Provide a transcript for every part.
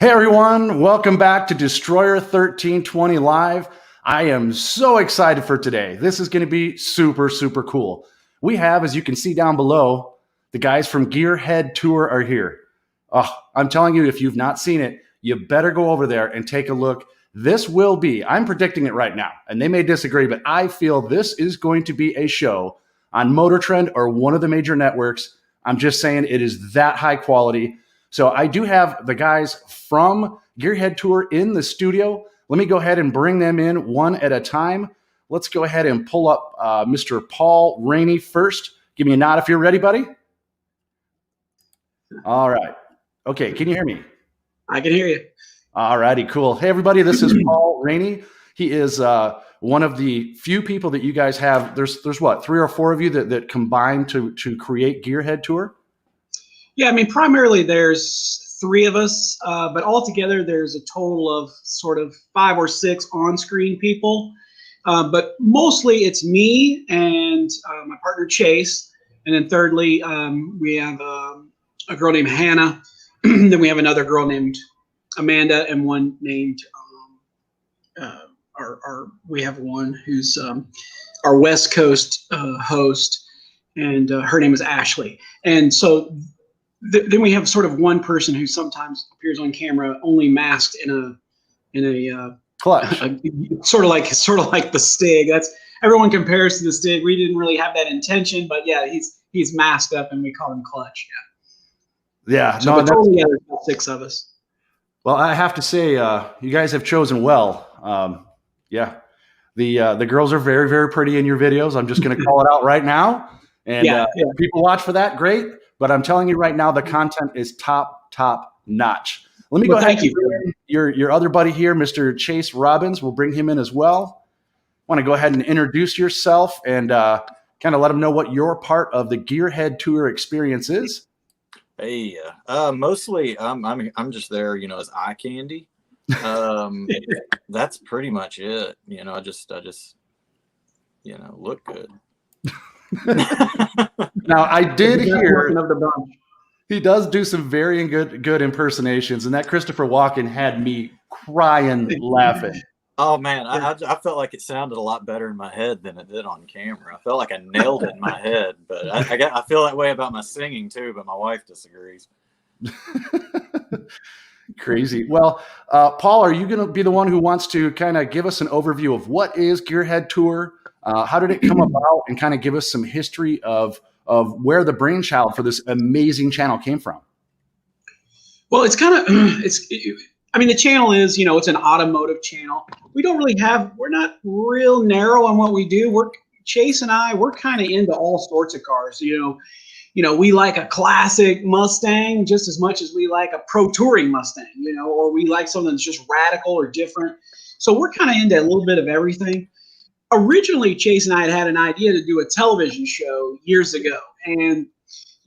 Hey everyone, welcome back to Destroyer1320 Live. I am so excited for today. This is going to be super, super cool. We have, as you can see down below, the guys from GearHead Tour are here. Oh, I'm telling you, if you've not seen it, you better go over there and take a look. This will be, I'm predicting it right now, and they may disagree, but I feel this is going to be a show on Motor Trend or one of the major networks. I'm just saying it is that high quality. So I do have the guys from GearHead Tour in the studio. Let me go ahead and bring them in one at a time. Let's go ahead and pull up Mr. Paul Rainey first. Give me a nod if you're ready, buddy. All right. Okay, can you hear me? I can hear you. All righty, cool. Hey, everybody, this is Paul Rainey. He is one of the few people that you guys have. There's what, 3 or 4 of you that combine to create GearHead Tour? Yeah, I mean, primarily there's 3 of us, but altogether there's a total of sort of 5 or 6 on-screen people. But mostly it's me and my partner Chase. And then thirdly, we have a girl named Hannah. Then we have another girl named Amanda and one named, we have one who's our West Coast host, and her name is Ashley. And so then we have sort of one person who sometimes appears on camera only masked in a clutch, sort of like the Stig. That's, everyone compares to the Stig. We didn't really have that intention, but yeah, he's masked up and we call him Clutch. Yeah. So totally, there's about 6 of us. Well, I have to say, you guys have chosen well. Yeah, the girls are very, very pretty in your videos. I'm just going to call it out right now. And if people watch for that, great. But I'm telling you right now, the content is top notch. Let me go ahead and bring your other buddy here, Mr. Chase Robbins. We'll bring him in as well. Want to go ahead and introduce yourself and kind of let them know what your part of the GearHead Tour experience is. Hey, mostly I'm just there, as eye candy. That's pretty much it. I just look good. Now, I did hear he does do some very good impersonations, and that Christopher Walken had me crying laughing. Oh man, I felt like it sounded a lot better in my head than it did on camera. I felt like I nailed it in my head, but I feel that way about my singing too. But my wife disagrees. Crazy. Well, Paul, are you going to be the one who wants to kind of give us an overview of what is GearHead Tour? How did it come about, and kind of give us some history of where the brainchild for this amazing channel came from? Well, it's kind of I mean, the channel is, it's an automotive channel. We don't really we're not real narrow on what we do. Chase and I, we're kind of into all sorts of cars. We like a classic Mustang just as much as we like a pro touring Mustang, or we like something that's just radical or different. So we're kind of into a little bit of everything. Originally, Chase and I had an idea to do a television show years ago. And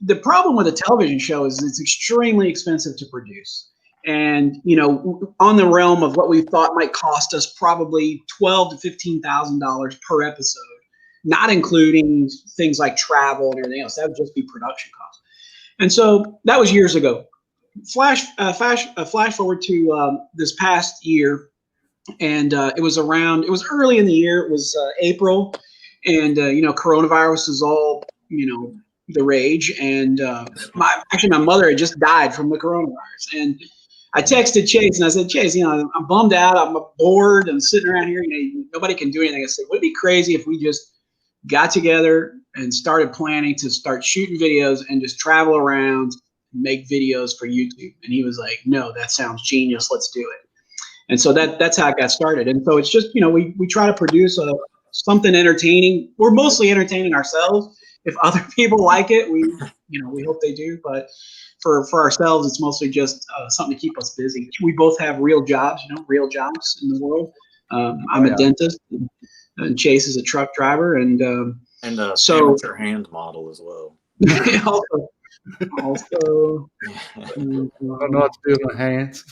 the problem with a television show is it's extremely expensive to produce. And, on the realm of what we thought might cost us probably $12,000 to $15,000 per episode, not including things like travel and everything else. That would just be production costs. And so that was years ago. Flash forward to this past year. And it was early in the year. It was April. And, coronavirus is all, the rage. And my mother had just died from the coronavirus. And I texted Chase and I said, Chase, I'm bummed out. I'm bored. I'm sitting around here. Nobody can do anything. I said, would it be crazy if we just got together and started planning to start shooting videos and just travel around and make videos for YouTube? And he was like, no, that sounds genius. Let's do it. And so that's how it got started. And so it's just, we try to produce something entertaining. We're mostly entertaining ourselves. If other people like it, we hope they do. But for ourselves, it's mostly just something to keep us busy. We both have real jobs, real jobs in the world. I'm a dentist, and Chase is a truck driver, and a amateur hand model as well. Also, I don't know what to do with my hands.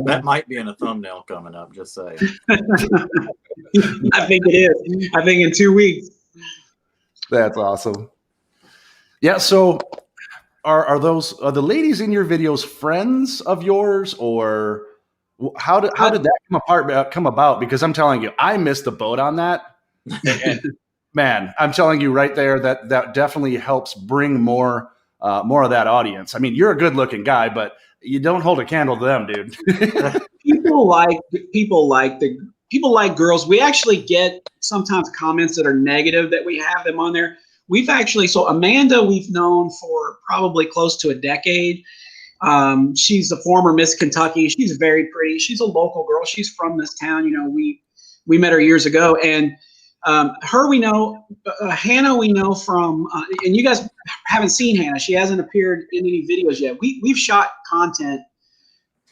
That might be in a thumbnail coming up. Just saying. I think it is. I think in 2 weeks. That's awesome. Yeah. So are the ladies in your videos friends of yours, or how did that come about? Because I'm telling you, I missed the boat on that. And man, I'm telling you right there that definitely helps bring more of that audience. I mean, you're a good looking guy, but you don't hold a candle to them, dude. people like girls. We actually get sometimes comments that are negative that we have them on there. So Amanda, we've known for probably close to a decade. She's a former Miss Kentucky. She's very pretty. She's a local girl. She's from this town. You know, we met her years ago, and her we know. Hannah we know from, and you guys haven't seen Hannah. She hasn't appeared in any videos yet. We've shot content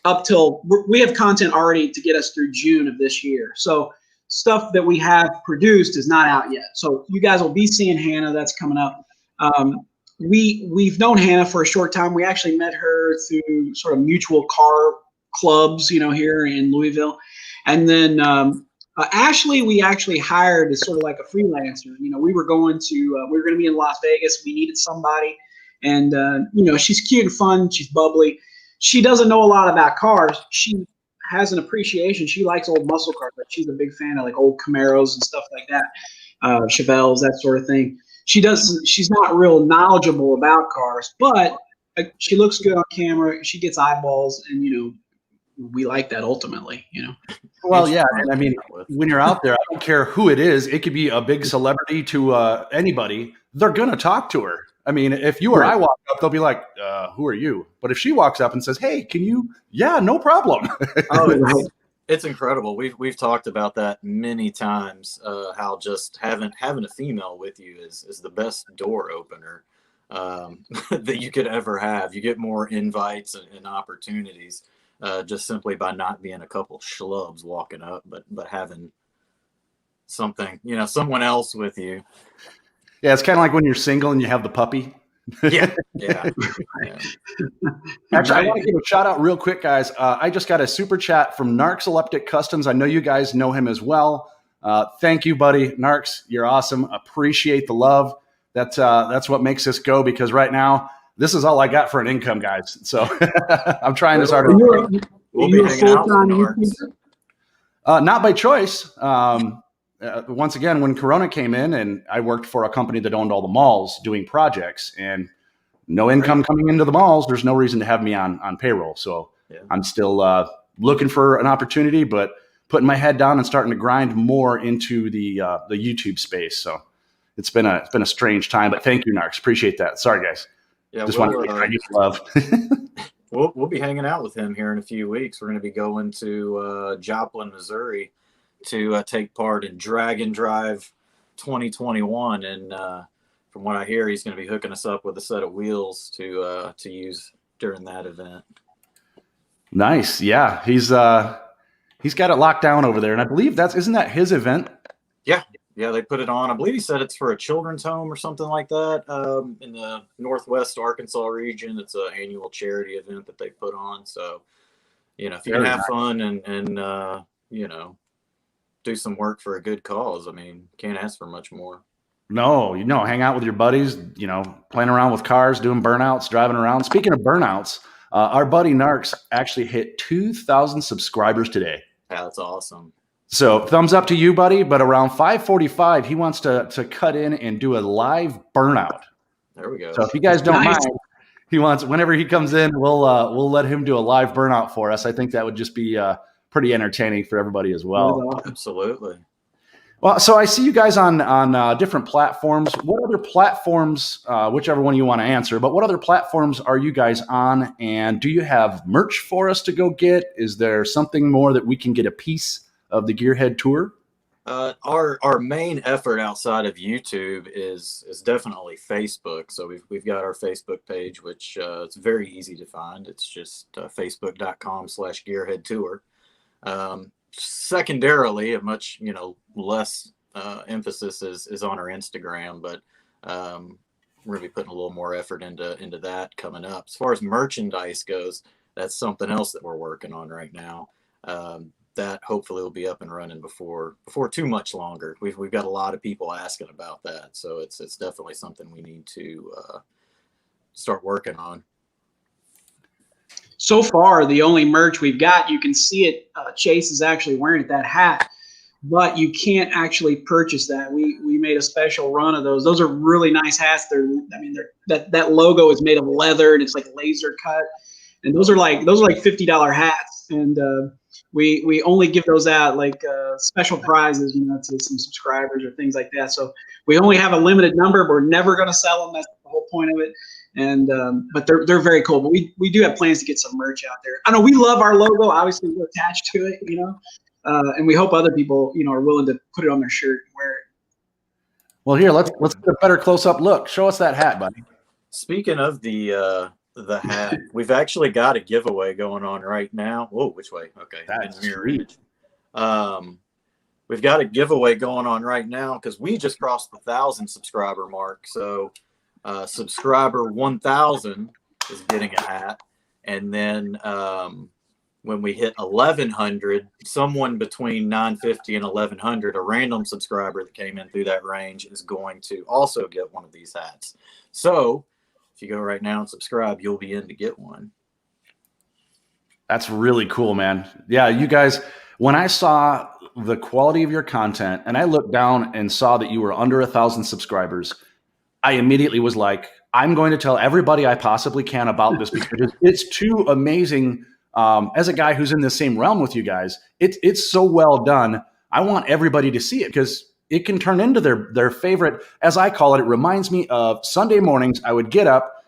up till we have content already to get us through June of this year. So stuff that we have produced is not out yet. So you guys will be seeing Hannah. That's coming up. We've known Hannah for a short time. We actually met her through sort of mutual car clubs, you know, here in Louisville. And then Ashley, we actually hired as sort of like a freelancer. You know, we were going to be in Las Vegas. We needed somebody, and you know, she's cute and fun. She's bubbly. She doesn't know a lot about cars. She has an appreciation. She likes old muscle cars. Like she's a big fan of like old Camaros and stuff like that, Chevelles, that sort of thing. She's not real knowledgeable about cars, but she looks good on camera. She gets eyeballs, and you know, we like that ultimately, you know. Well, yeah, and I mean, when you're out there, I don't care who it is. It could be a big celebrity to anybody. They're gonna talk to her. I mean, if you or I walk up, they'll be like, "Who are you?" But if she walks up and says, "Hey, can you?" Yeah, no problem. Oh, it's incredible. We've talked about that many times. How just having a female with you is the best door opener that you could ever have. You get more invites and opportunities just simply by not being a couple schlubs walking up, but having something, you know, someone else with you. Yeah, it's kind of like when you're single and you have the puppy. Yeah. Actually, I want to give a shout out real quick, guys. I just got a super chat from Narcoleptic Customs. I know you guys know him as well. Thank you, buddy. Narcs, you're awesome. Appreciate the love. That's what makes this go, because right now, this is all I got for an income, guys. So I'm trying as hard as I can. We'll be hanging out with Narcs. Not by choice. Once again, when Corona came in, and I worked for a company that owned all the malls doing projects, and no income coming into the malls, there's no reason to have me on payroll. So I'm still looking for an opportunity, but putting my head down and starting to grind more into the YouTube space. So it's been a strange time, but thank you, Narcs. Appreciate that. Sorry, guys. Yeah, just want to give love. We'll be hanging out with him here in a few weeks. We're going to be going to Joplin, Missouri, to take part in Dragon Drive 2021, and from what I hear, he's going to be hooking us up with a set of wheels to use during that event. Nice, yeah. He's got it locked down over there, and I believe isn't that his event? Yeah, they put it on. I believe he said it's for a children's home or something like that in the Northwest Arkansas region. It's an annual charity event that they put on. So, you know, if you can have fun and you know, do some work for a good cause, I mean, can't ask for much more. No, hang out with your buddies, you know, playing around with cars, doing burnouts, driving around. Speaking of burnouts, our buddy Narcs actually hit 2,000 subscribers today. Yeah, that's awesome. So thumbs up to you, buddy. But around 5:45, he wants to cut in and do a live burnout. There we go. So if you guys don't mind, he wants, whenever he comes in, we'll let him do a live burnout for us. I think that would just be pretty entertaining for everybody as well. Absolutely. Well, so I see you guys on different platforms. What other platforms, whichever one you want to answer, but what other platforms are you guys on? And do you have merch for us to go get? Is there something more that we can get a piece of the GearHead Tour? Our main effort outside of YouTube is definitely Facebook. So we've got our Facebook page, which it's very easy to find. It's just facebook.com/GearHead Tour. Secondarily, a much less emphasis is on our Instagram, but we're gonna be putting a little more effort into that coming up. As far as merchandise goes, that's something else that we're working on right now. That hopefully will be up and running before too much longer. We've got a lot of people asking about that, so it's definitely something we need to start working on. So far, the only merch we've got, you can see it. Chase is actually wearing it, that hat, but you can't actually purchase that. We made a special run of those. Those are really nice hats. That logo is made of leather and it's like laser cut, and those are like $50 hats. And we only give those out like special prizes, to some subscribers or things like that. So we only have a limited number. We're never going to sell them. That's the whole point of it. And but they're very cool. But we do have plans to get some merch out there. I know we love our logo. Obviously, we're attached to it, and we hope other people, are willing to put it on their shirt and wear it. Well, here, let's get a better close-up look. Show us that hat, buddy. Speaking of the hat, we've actually got a giveaway going on right now. Whoa, which way? Okay, that's mirror sweet. image. We've got a giveaway going on right now because we just crossed the 1,000 subscriber mark. So subscriber 1,000 is getting a hat, and then when we hit 1,100, someone between 950 and 1,100, a random subscriber that came in through that range is going to also get one of these hats. So if you go right now and subscribe, you'll be in to get one. That's really cool, man. Yeah, you guys, when I saw the quality of your content and I looked down and saw that you were under 1,000 subscribers, I immediately was like, I'm going to tell everybody I possibly can about this because it's too amazing. As a guy who's in the same realm with you guys, it's so well done. I want everybody to see it because it can turn into their favorite, as I call it. It reminds me of Sunday mornings. I would get up,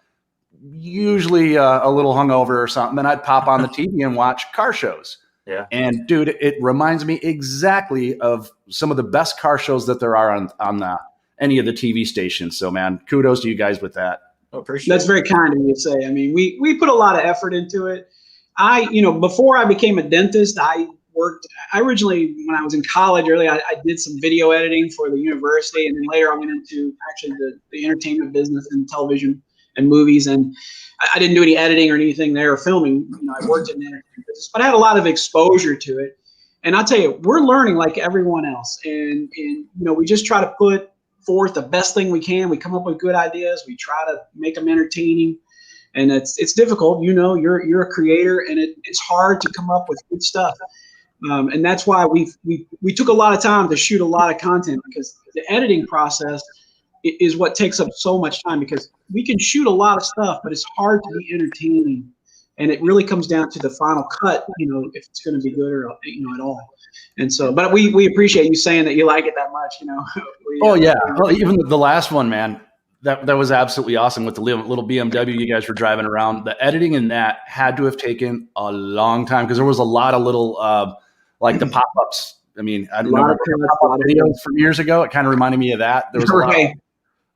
usually a little hungover or something, and I'd pop on the TV and watch car shows. Yeah. And dude, it reminds me exactly of some of the best car shows that there are on any of the TV stations. So man, kudos to you guys with that. I appreciate That's it. very kind of you to say. I mean, we put a lot of effort into it. Before I became a dentist, I originally, when I was in college early, I did some video editing for the university. And then later I went into actually the entertainment business and television and movies. And I didn't do any editing or anything there or filming. I worked in the entertainment business, but I had a lot of exposure to it. And I'll tell you, we're learning like everyone else. And we just try to put forth the best thing we can. We come up with good ideas. We try to make them entertaining. And it's difficult, you're a creator, and it's hard to come up with good stuff. And that's why we took a lot of time to shoot a lot of content, because the editing process is what takes up so much time, because we can shoot a lot of stuff, but it's hard to be entertaining. And it really comes down to the final cut, if it's going to be good or, at all. And so, but we appreciate you saying that you like it that much, Well, even the last one, man. That was absolutely awesome with the little BMW you guys were driving around. The editing in that had to have taken a long time because there was a lot of little, like the pop-ups. I mean, I don't know, pop-up videos from years ago. It kind of reminded me of that. There was a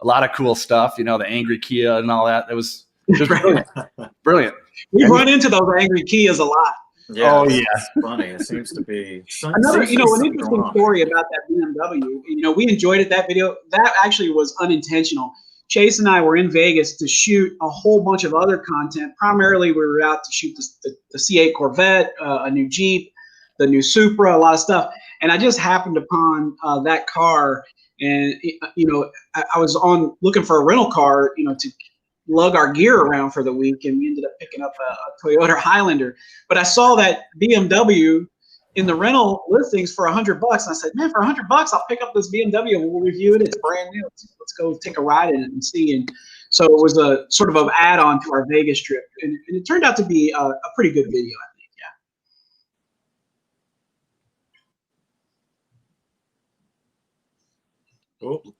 lot of cool stuff, the angry Kia and all that. It was brilliant. Brilliant. We run into those angry Kias a lot. Yeah, oh yeah, it's funny. It seems to be another. An interesting story about that BMW. We enjoyed it. That video that actually was unintentional. Chase and I were in Vegas to shoot a whole bunch of other content. Primarily, we were out to shoot the C8 Corvette, a new Jeep, the new Supra, a lot of stuff. And I just happened upon that car, and I was looking for a rental car, to lug our gear around for the week, and we ended up picking up a Toyota Highlander. But I saw that BMW in the rental listings for $100, and I said, man, for $100, I'll pick up this BMW and we'll review it. It's brand new. Let's go take a ride in it and see. And so it was a sort of an add-on to our Vegas trip, and it turned out to be a pretty good video, I think. Yeah. Oh,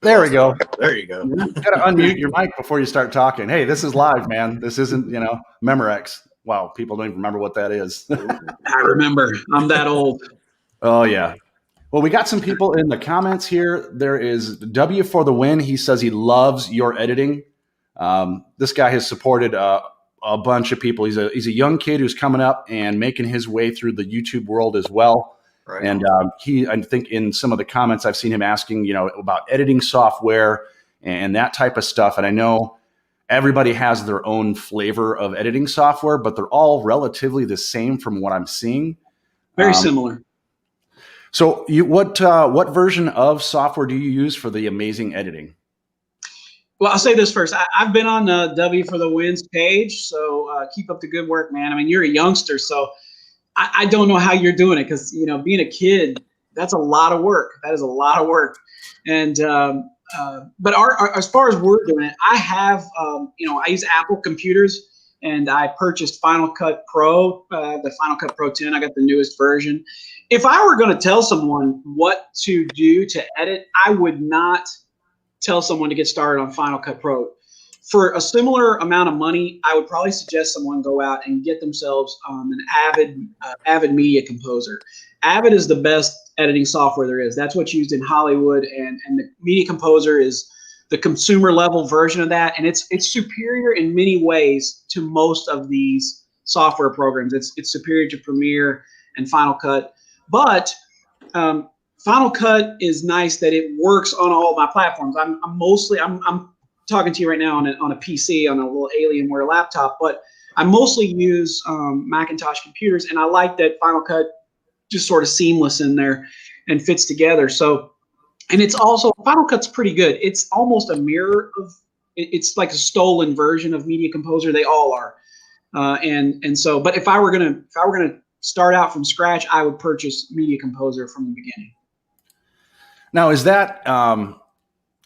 there we go. There you go. You gotta unmute your mic before you start talking. Hey, this is live, man. This isn't, Memorex. Wow, people don't even remember what that is. I remember. I'm that old. Oh, yeah. Well, we got some people in the comments here. There is W for the win. He says he loves your editing. This guy has supported a bunch of people. He's a young kid who's coming up and making his way through the YouTube world as well. Right. And I think in some of the comments I've seen him asking, about editing software and that type of stuff. And I know everybody has their own flavor of editing software, but they're all relatively the same from what I'm seeing. Very similar. So what version of software do you use for the amazing editing? Well, I'll say this first. I've been on W for the Wins page, so keep up the good work, man. I mean, you're a youngster, so I don't know how you're doing it because, being a kid, that's a lot of work. That is a lot of work. And but as far as we're doing it, I have, I use Apple computers, and I purchased Final Cut Pro, the Final Cut Pro 10. I got the newest version. If I were going to tell someone what to do to edit, I would not tell someone to get started on Final Cut Pro. For a similar amount of money, I would probably suggest someone go out and get themselves an Avid Media Composer. Avid is the best editing software there is. That's what's used in Hollywood, and the Media Composer is the consumer level version of that, and it's superior in many ways to most of these software programs. It's superior to Premiere and Final Cut, but Final Cut is nice that it works on all my platforms. I'm talking to you right now on a PC, on a little Alienware laptop, but I mostly use Macintosh computers, and I like that Final Cut just sort of seamless in there and fits together. So, and it's also, Final Cut's pretty good. It's almost a mirror of, it's like a stolen version of Media Composer. They all are. And so, but if I were gonna start out from scratch, I would purchase Media Composer from the beginning. Now, is that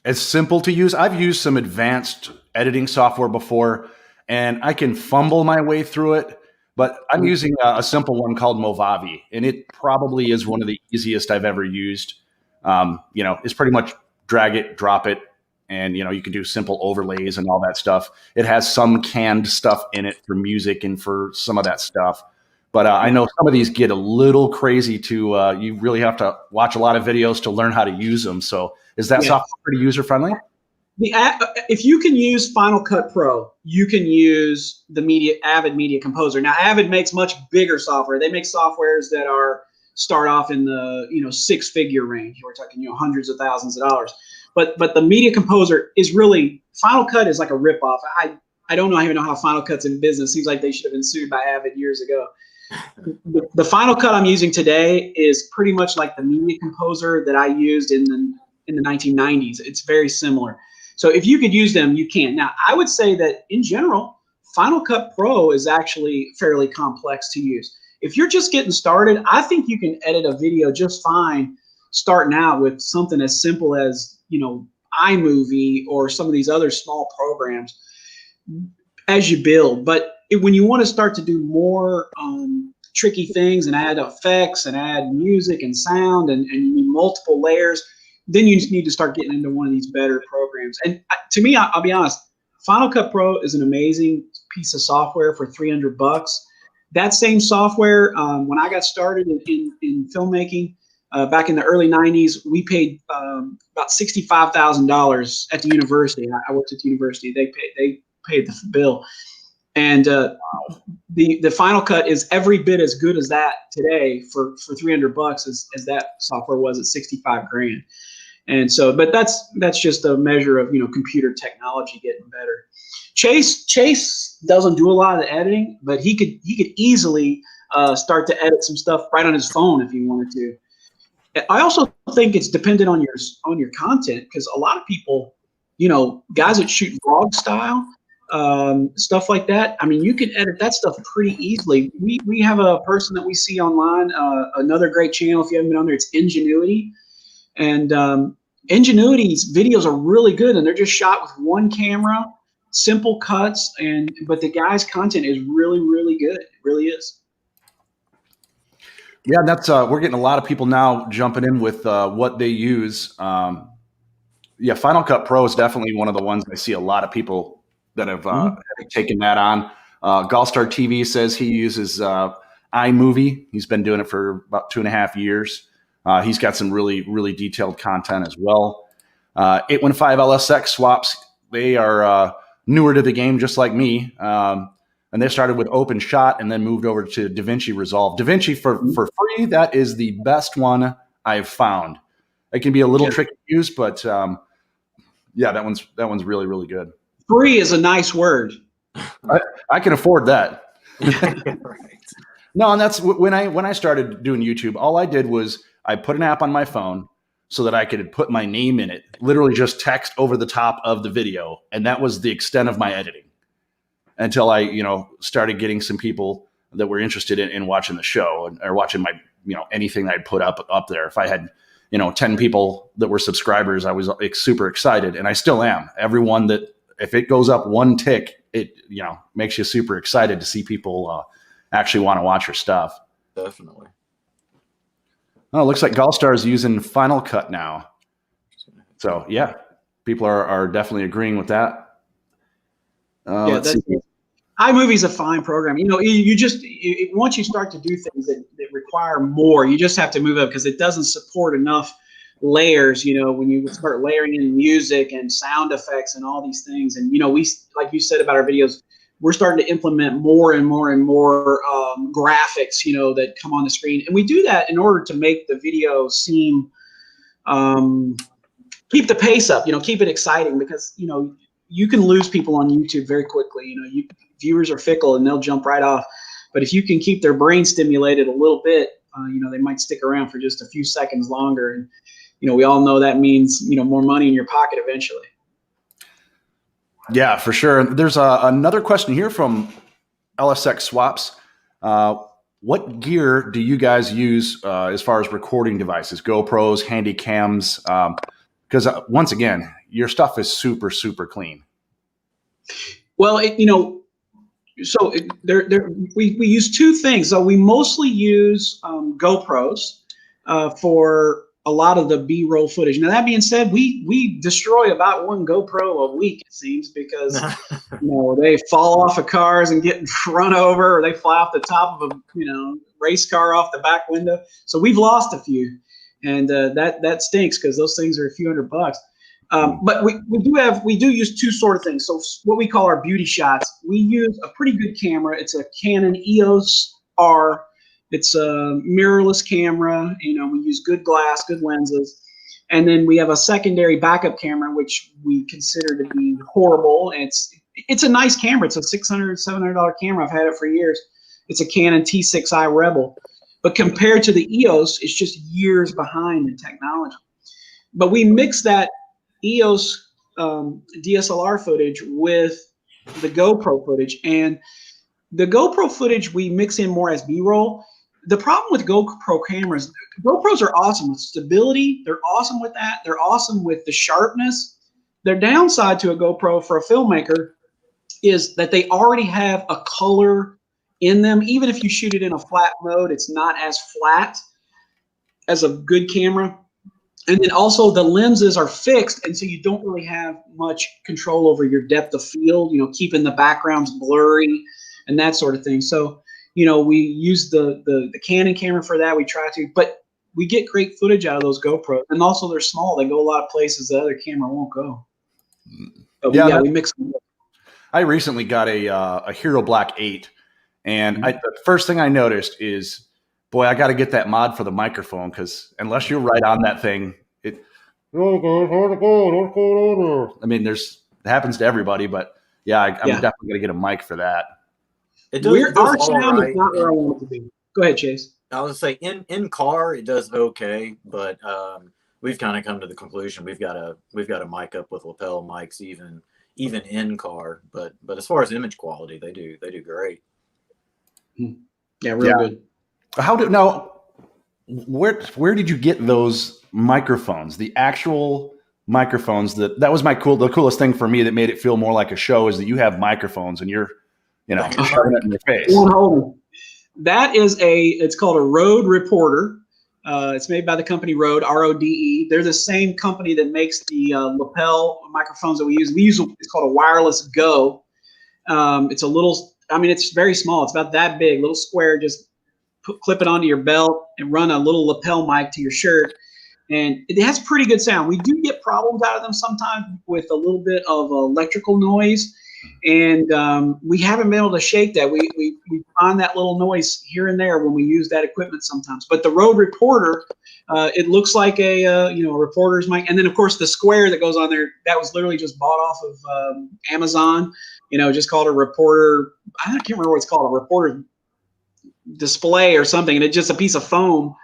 as simple to use? I've used some advanced editing software before, and I can fumble my way through it, but I'm using a simple one called Movavi, and it probably is one of the easiest I've ever used. It's pretty much drag it, drop it, and, you can do simple overlays and all that stuff. It has some canned stuff in it for music and for some of that stuff. But I know some of these get a little crazy to, you really have to watch a lot of videos to learn how to use them. So is that software pretty user-friendly? If you can use Final Cut Pro, you can use the Avid Media Composer. Now, Avid makes much bigger software. They make softwares that start off in the six-figure range. We're talking hundreds of thousands of dollars. But the Media Composer is really, Final Cut is like a ripoff. I don't even know how Final Cut's in business. Seems like they should have been sued by Avid years ago. The Final Cut I'm using today is pretty much like the Media Composer that I used in the 1990s. It's very similar. So if you could use them, you can. Now, I would say that in general, Final Cut Pro is actually fairly complex to use. If you're just getting started, I think you can edit a video just fine starting out with something as simple as, iMovie or some of these other small programs as you build. But when you want to start to do more tricky things and add effects and add music and sound and you need multiple layers, then you just need to start getting into one of these better programs. And to me, I'll be honest, Final Cut Pro is an amazing piece of software for $300. That same software, when I got started in filmmaking back in the early 90s, we paid about $65,000 at the university. I worked at the university. They paid the bill. And the Final Cut is every bit as good as that today for $300 as that software was at 65 grand. And so, but that's just a measure of computer technology getting better. Chase doesn't do a lot of the editing, but he could easily start to edit some stuff right on his phone if he wanted to. I also think it's dependent on your content, because a lot of people, guys that shoot vlog style, stuff like that. I mean, you can edit that stuff pretty easily. We have a person that we see online, another great channel. If you haven't been on there, it's Ingenuity, and Ingenuity's videos are really good, and they're just shot with one camera, simple cuts, but the guy's content is really, really good. It really is. Yeah, that's we're getting a lot of people now jumping in with what they use. Final Cut Pro is definitely one of the ones I see a lot of people that have taken that on. Gallstar TV says he uses iMovie. He's been doing it for about 2.5 years. He's got some really, really detailed content as well. 815 LSX swaps, they are newer to the game, just like me. And they started with OpenShot and then moved over to DaVinci Resolve. DaVinci for free, that is the best one I've found. It can be a little tricky to use, but that one's really, really good. Free is a nice word. I can afford that. Right. No, and that's when I started doing YouTube. All I did was I put an app on my phone. so that I could put my name in it, literally just text over the top of the video. And that was the extent of my editing until I, started getting some people that were interested in watching the show or watching my, anything that I'd put up there. If I had, 10 people that were subscribers, I was super excited, and I still am. Everyone that, if it goes up one tick, it, makes you super excited to see people actually want to watch your stuff. Definitely. Oh, it looks like Gallstar is using Final Cut now. So yeah, people are definitely agreeing with that. iMovie's a fine program. You just once you start to do things that require more, you just have to move up because it doesn't support enough layers. When you start layering in music and sound effects and all these things, and we, like you said about our videos, we're starting to implement more and more and more graphics, that come on the screen, and we do that in order to make the video seem keep the pace up. Keep it exciting because you can lose people on YouTube very quickly. Viewers are fickle and they'll jump right off. But if you can keep their brain stimulated a little bit, they might stick around for just a few seconds longer. And, we all know that means, more money in your pocket eventually. Yeah, for sure. There's another question here from LSX Swaps. What gear do you guys use as far as recording devices, GoPros, handy cams? Because once again, your stuff is super, super clean. Well, we use two things. So we mostly use GoPros for a lot of the B-roll footage. Now that being said, we destroy about one GoPro a week, it seems, because they fall off of cars and get run over, or they fly off the top of a race car off the back window. So we've lost a few, and that stinks because those things are a few $100. But we do use two sort of things. So what we call our beauty shots, we use a pretty good camera. It's a Canon EOS R. It's a mirrorless camera. We use good glass, good lenses. And then we have a secondary backup camera, which we consider to be horrible. And it's a nice camera. It's a $600, $700 camera. I've had it for years. It's a Canon T6i Rebel. But compared to the EOS, it's just years behind in technology. But we mix that EOS DSLR footage with the GoPro footage, and the GoPro footage we mix in more as B-roll. The problem with GoPro cameras, GoPros are awesome with stability. They're awesome with that. They're awesome with the sharpness. Their downside to a GoPro for a filmmaker is that they already have a color in them. Even if you shoot it in a flat mode, it's not as flat as a good camera. And then also the lenses are fixed, and so you don't really have much control over your depth of field, keeping the backgrounds blurry and that sort of thing. So, we use the Canon camera for that. We try to, but we get great footage out of those GoPros. And also they're small. They go a lot of places the other camera won't go. But we mix them up. I recently got a Hero Black 8, and the first thing I noticed is, boy, I got to get that mod for the microphone, because unless you're right on that thing, it happens to everybody. But yeah, I'm definitely going to get a mic for that. Our sound is not where I want it to be. Go ahead, Chase. I was say in car it does okay, but we've kind of come to the conclusion we've got a mic up with lapel mics even in car. But as far as image quality, they do great. Yeah, real good. Where did you get those microphones? The actual microphones that was the coolest thing for me that made it feel more like a show is that you have microphones and you're shoving it in your face. That is it's called a Rode Reporter. It's made by the company Rode, RODE. They're the same company that makes the lapel microphones that we use. It's called a Wireless Go. It's it's very small. It's about that big, little square. Just clip it onto your belt and run a little lapel mic to your shirt. And it has pretty good sound. We do get problems out of them sometimes with a little bit of electrical noise. And we haven't been able to shake that. We find that little noise here and there when we use that equipment sometimes. But the Rode Reporter, it looks like a reporter's mic. And then of course the square that goes on there, that was literally just bought off of Amazon. Just called a reporter. I can't remember what it's called, a reporter display or something. And it's just a piece of foam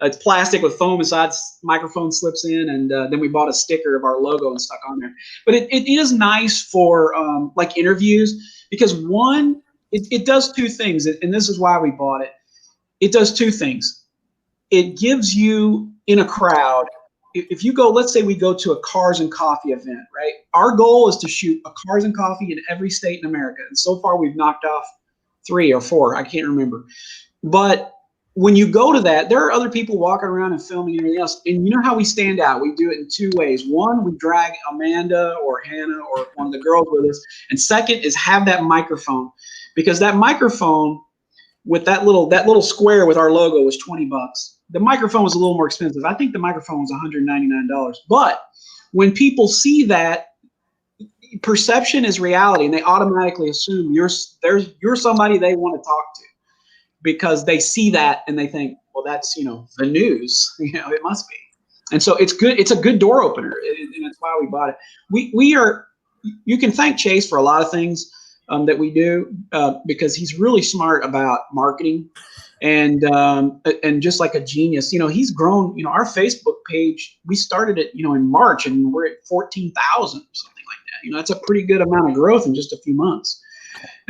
It's plastic with foam inside. Microphone slips in, and then we bought a sticker of our logo and stuck on there. But it is nice for like interviews, because one, it does two things, and this is why we bought it. It does two things. It gives you in a crowd. If you go, let's say we go to a Cars and Coffee event, right? Our goal is to shoot a Cars and Coffee in every state in America, and so far we've knocked off 3 or 4. I can't remember, but when you go to that, there are other people walking around and filming and everything else. And you know how we stand out? We do it in 2 ways. One, we drag Amanda or Hannah or one of the girls with us. And second is have that microphone, because that microphone with that little square with our logo was $20. The microphone was a little more expensive. I think the microphone was $199. But when people see that, perception is reality, and they automatically assume you're somebody they want to talk to, because they see that and they think, well, that's, the news, it must be. And so it's good. It's a good door opener, and that's why we bought it. You can thank Chase for a lot of things that we do, because he's really smart about marketing, and just like a genius. He's grown. Our Facebook page, we started it, in March, and we're at 14,000 or something like that. That's a pretty good amount of growth in just a few months.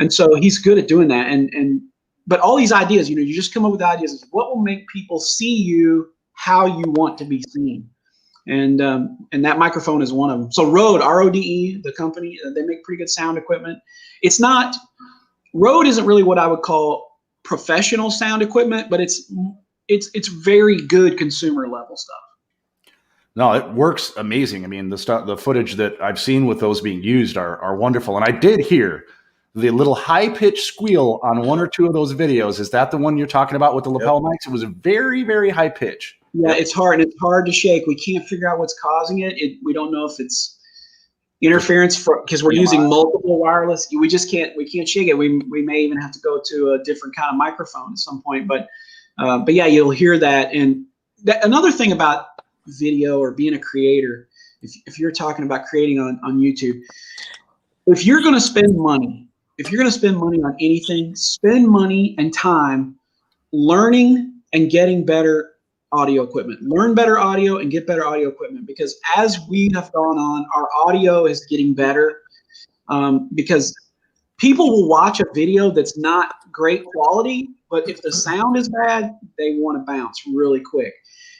And so he's good at doing that. But all these ideas, you just come up with ideas of what will make people see you how you want to be seen. And that microphone is one of them. So Rode, RODE, the company, they make pretty good sound equipment. Rode isn't really what I would call professional sound equipment, but it's very good consumer level stuff. No, it works amazing. I mean, the footage that I've seen with those being used are wonderful. And I did hear the little high-pitched squeal on 1 or 2 of those videos. Is that the one you're talking about with the lapel mics? It was a very, very high pitch. Yeah, it's hard. It's hard to shake. We can't figure out what's causing it. We don't know if it's interference because we're using multiple wireless. We can't shake it. We may even have to go to a different kind of microphone at some point. But yeah, you'll hear that. And another thing about video or being a creator, if you're talking about creating on YouTube, if you're going to spend money on anything, spend money and time learning and getting better audio equipment. Learn better audio and get better audio equipment, because as we have gone on, our audio is getting better, because people will watch a video that's not great quality, but if the sound is bad, they want to bounce really quick.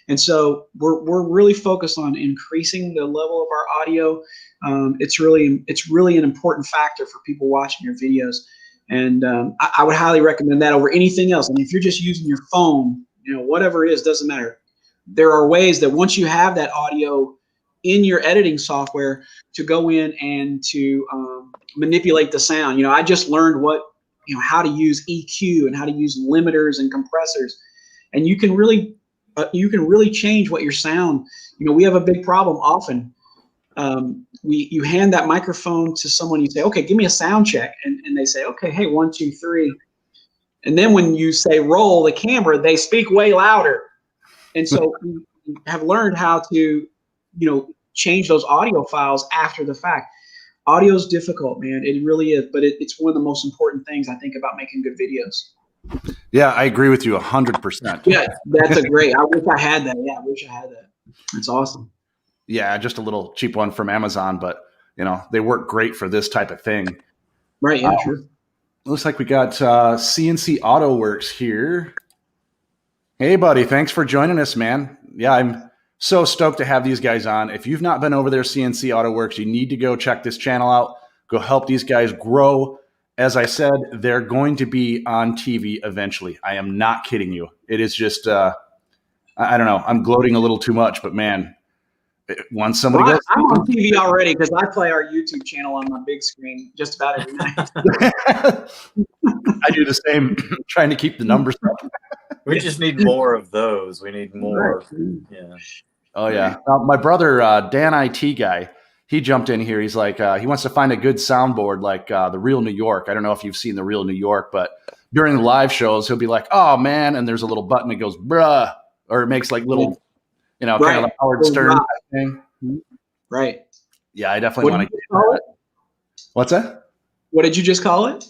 And so we're really focused on increasing the level of our audio. It's really an important factor for people watching your videos, and I would highly recommend that over anything else. I mean, if you're just using your phone, whatever it is, doesn't matter. There are ways that once you have that audio in your editing software to go in and to manipulate the sound. I just learned how to use EQ and how to use limiters and compressors, and you can really change what your sound. We have a big problem often. You hand that microphone to someone, you say, okay, give me a sound check. And they say, okay, hey, 1, 2, 3. And then when you say roll the camera, they speak way louder. And so we have learned how to, change those audio files after the fact. Audio is difficult, man. It really is. But it's one of the most important things I think about making good videos. Yeah, I agree with you 100%. Yeah, that's I wish I had that. Yeah, I wish I had that. It's awesome. Yeah, just a little cheap one from Amazon, but they work great for this type of thing. Right. Yeah, sure. Looks like we got CNC Auto Works here. Hey, buddy, thanks for joining us, man. Yeah, I'm so stoked to have these guys on. If you've not been over there, CNC Auto Works, you need to go check this channel out. Go help these guys grow. As I said, they're going to be on TV eventually. I am not kidding you. It is just, I don't know. I'm gloating a little too much, but man, once somebody goes, I'm on TV already because I play our YouTube channel on my big screen just about every night. I do the same, trying to keep the numbers up. We just need more of those. We need more. Yeah. Oh, yeah. My brother, Dan IT guy, he jumped in here. He's like, he wants to find a good soundboard like the Real New York. I don't know if you've seen the Real New York, but during the live shows, he'll be like, oh, man. And there's a little button that goes, bruh, or it makes like little, kind of like Howard Stern type thing. Right. Yeah, I definitely want to get that. What's that? What did you just call it?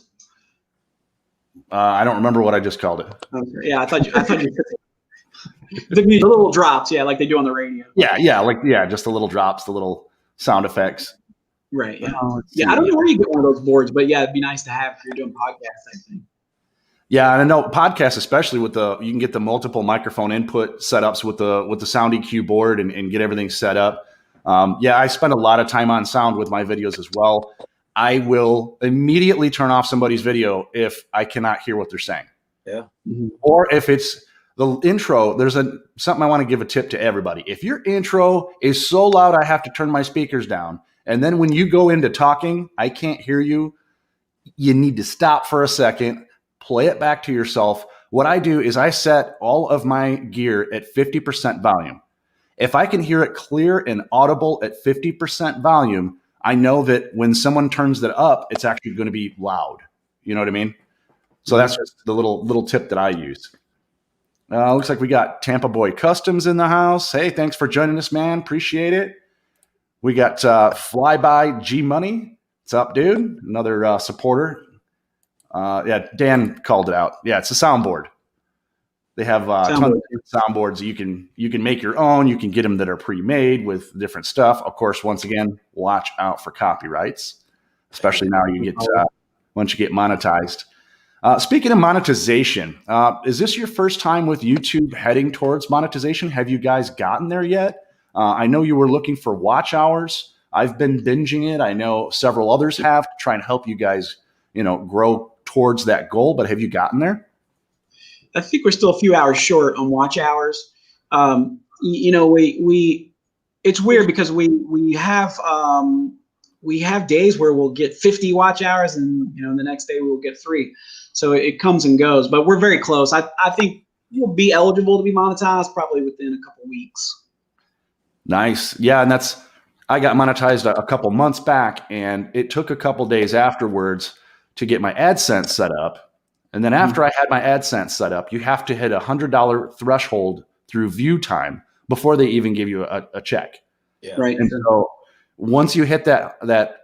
I don't remember what I just called it. Okay. Yeah, I thought you said The little drops, yeah, like they do on the radio. Yeah, just the little drops, the little sound effects. Right. Yeah. I don't know where you get one of those boards, but yeah, it'd be nice to have if you're doing podcasts, I think. Yeah, and I know podcasts, especially with you can get the multiple microphone input setups with the sound EQ board and get everything set up. I spend a lot of time on sound with my videos as well. I will immediately turn off somebody's video if I cannot hear what they're saying. Yeah. Mm-hmm. Or if it's the intro, there's something I want to give a tip to everybody. If your intro is so loud, I have to turn my speakers down. And then when you go into talking, I can't hear you. You need to stop for a second, play it back to yourself. What I do is I set all of my gear at 50% volume. If I can hear it clear and audible at 50% volume, I know that when someone turns that up, it's actually going to be loud. You know what I mean? So that's just the little tip that I use. Looks like we got Tampa Boy Customs in the house. Hey, thanks for joining us, man. Appreciate it. We got Flyby G Money. What's up, dude? Another supporter. Dan called it out. Yeah, it's a soundboard. They have tons of soundboards. You can make your own. You can get them that are pre-made with different stuff. Of course, once again, watch out for copyrights, especially now once you get monetized. Speaking of monetization, is this your first time with YouTube heading towards monetization? Have you guys gotten there yet? I know you were looking for watch hours. I've been binging it. I know several others have to try and help you guys, grow towards that goal. But have you gotten there? I think we're still a few hours short on watch hours. It's weird because we have days where we'll get 50 watch hours, and the next day we'll get 3. So it comes and goes, but we're very close. I think we'll be eligible to be monetized probably within a couple weeks. Nice. Yeah. And I got monetized a couple months back, and it took a couple days afterwards to get my AdSense set up. And then after I had my AdSense set up, you have to hit $100 threshold through view time before they even give you a check. Yeah. Right. And so once you hit that